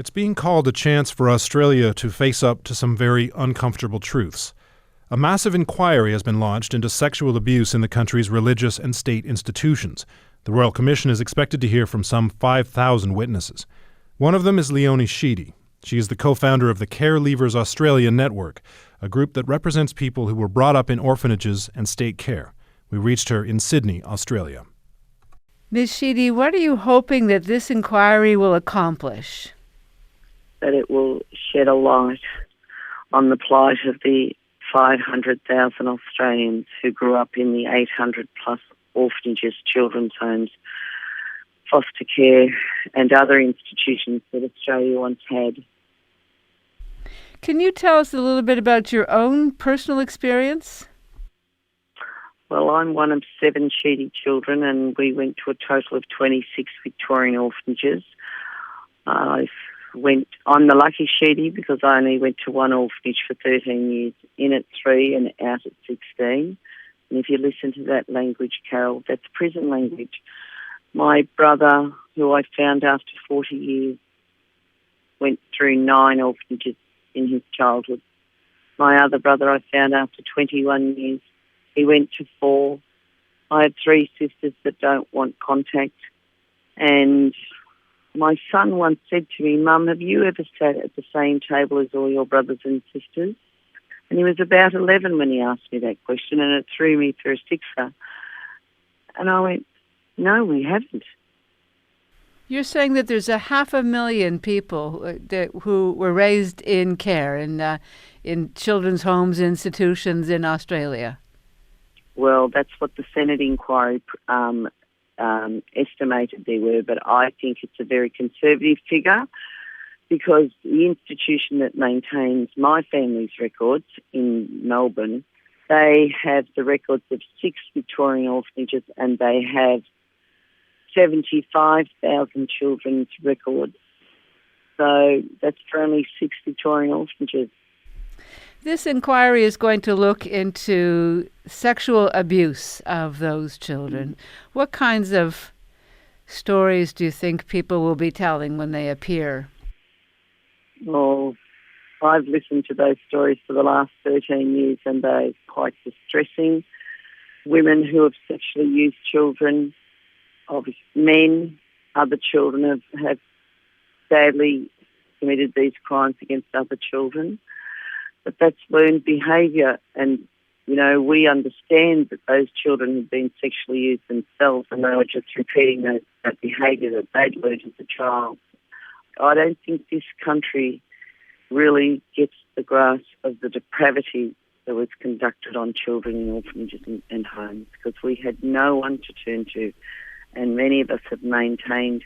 It's being called a chance for Australia to face up to some very uncomfortable truths. A massive inquiry has been launched into sexual abuse in the country's religious and state institutions. The Royal Commission is expected to hear from some 5,000 witnesses. One of them is Leonie Sheedy. She is the co-founder of the Care Leavers Australia Network, a group that represents people who were brought up in orphanages and state care. We reached her in Sydney, Australia. Ms. Sheedy, what are you hoping that this inquiry will accomplish? That it will shed a light on the plight of the 500,000 Australians who grew up in the 800-plus orphanages, children's homes, foster care and other institutions that Australia once had. Can you tell us a little bit about your own personal experience? Well, I'm one of 7 Sheedy children, and we went to a total of 26 Victorian orphanages. I'm the lucky Sheedy because I only went to one orphanage for 13 years, in at 3 and out at 16. And if you listen to that language, Carol, that's prison language. My brother, who I found after 40 years, went through 9 orphanages in his childhood. My other brother I found after 21 years. He went to 4. I had 3 sisters that don't want contact. And my son once said to me, "Mum, have you ever sat at the same table as all your brothers and sisters?" And he was about 11 when he asked me that question, and it threw me for a sixer. And I went, "No, we haven't." You're saying that there's 500,000 people who were raised in care, in children's homes, institutions in Australia. Well, that's what the Senate inquiry estimated there were, but I think it's a very conservative figure because the institution that maintains my family's records in Melbourne, they have the records of 6 Victorian orphanages and they have 75,000 children's records. So that's for only 6 Victorian orphanages. This inquiry is going to look into sexual abuse of those children. What kinds of stories do you think people will be telling when they appear? Well, I've listened to those stories for the last 13 years and they're quite distressing. Women who have sexually used children, of men, other children have sadly committed these crimes against other children. But that's learned behaviour and, you know, we understand that those children have been sexually used themselves and they were just repeating that behaviour that they'd learned as a child. I don't think this country really gets the grasp of the depravity that was conducted on children in orphanages and homes because we had no one to turn to, and many of us have maintained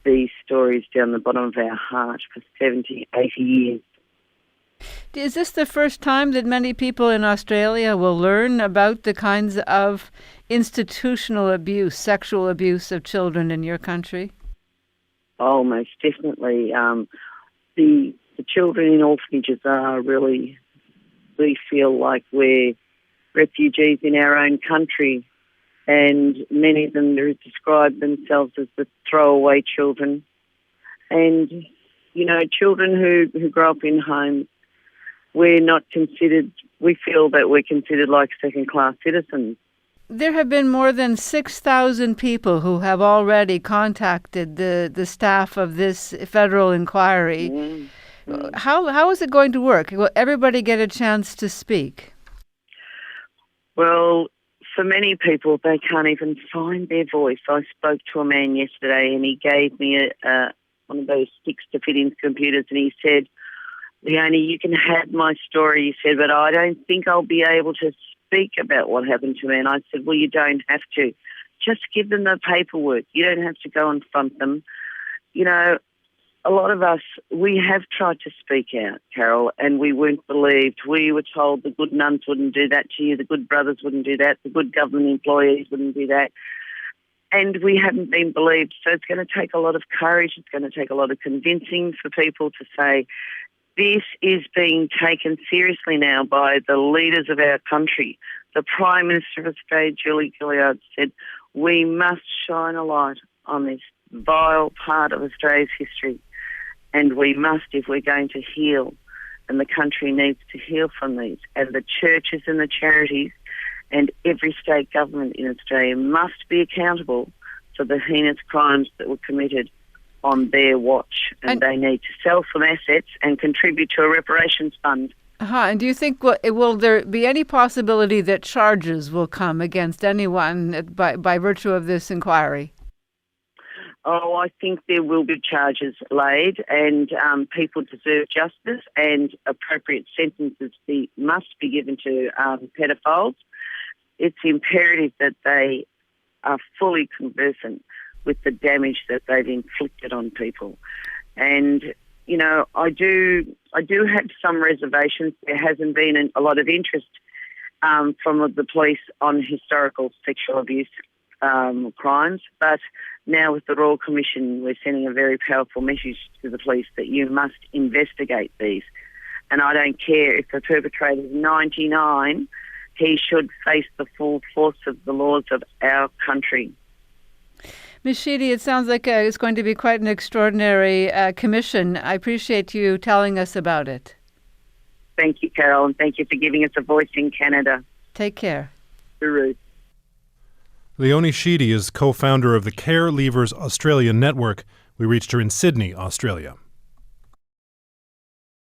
these stories down the bottom of our heart for 70, 80 years. Is this the first time that many people in Australia will learn about the kinds of institutional abuse, sexual abuse of children in your country? Oh, most definitely. The children in orphanages are really, we feel like we're refugees in our own country, and many of them describe themselves as the throwaway children. And, you know, children who grow up in homes, we feel that we're considered like second-class citizens. There have been more than 6,000 people who have already contacted the staff of this federal inquiry. Mm-hmm. How is it going to work? Will everybody get a chance to speak? Well, for many people, they can't even find their voice. I spoke to a man yesterday and he gave me one of those sticks to fit into computers and he said, "Leonie, you can have my story," he said, "but I don't think I'll be able to speak about what happened to me." And I said, "Well, you don't have to. Just give them the paperwork. You don't have to go and front them." You know, a lot of us, we have tried to speak out, Carol, and we weren't believed. We were told the good nuns wouldn't do that to you, the good brothers wouldn't do that, the good government employees wouldn't do that. And we haven't been believed. So it's going to take a lot of courage. It's going to take a lot of convincing for people to say, this is being taken seriously now by the leaders of our country. The Prime Minister of Australia, Julie Gillard, said, we must shine a light on this vile part of Australia's history. And we must, if we're going to heal, and the country needs to heal from these, and the churches and the charities and every state government in Australia must be accountable for the heinous crimes that were committed on their watch. And they need to sell some assets and contribute to a reparations fund. And do you think, will there be any possibility that charges will come against anyone by virtue of this inquiry? Oh, I think there will be charges laid, and people deserve justice, and appropriate sentences must be given to pedophiles. It's imperative that they are fully conversant with the damage that they've inflicted on people. And, you know, I do have some reservations. There hasn't been a lot of interest from the police on historical sexual abuse crimes, but now with the Royal Commission, we're sending a very powerful message to the police that you must investigate these. And I don't care if the perpetrator is 99, he should face the full force of the laws of our country. Ms. Sheedy, it sounds like it's going to be quite an extraordinary commission. I appreciate you telling us about it. Thank you, Carol, and thank you for giving us a voice in Canada. Take care. Hooroo. Leonie Sheedy is co-founder of the Care Leavers Australia Network. We reached her in Sydney, Australia.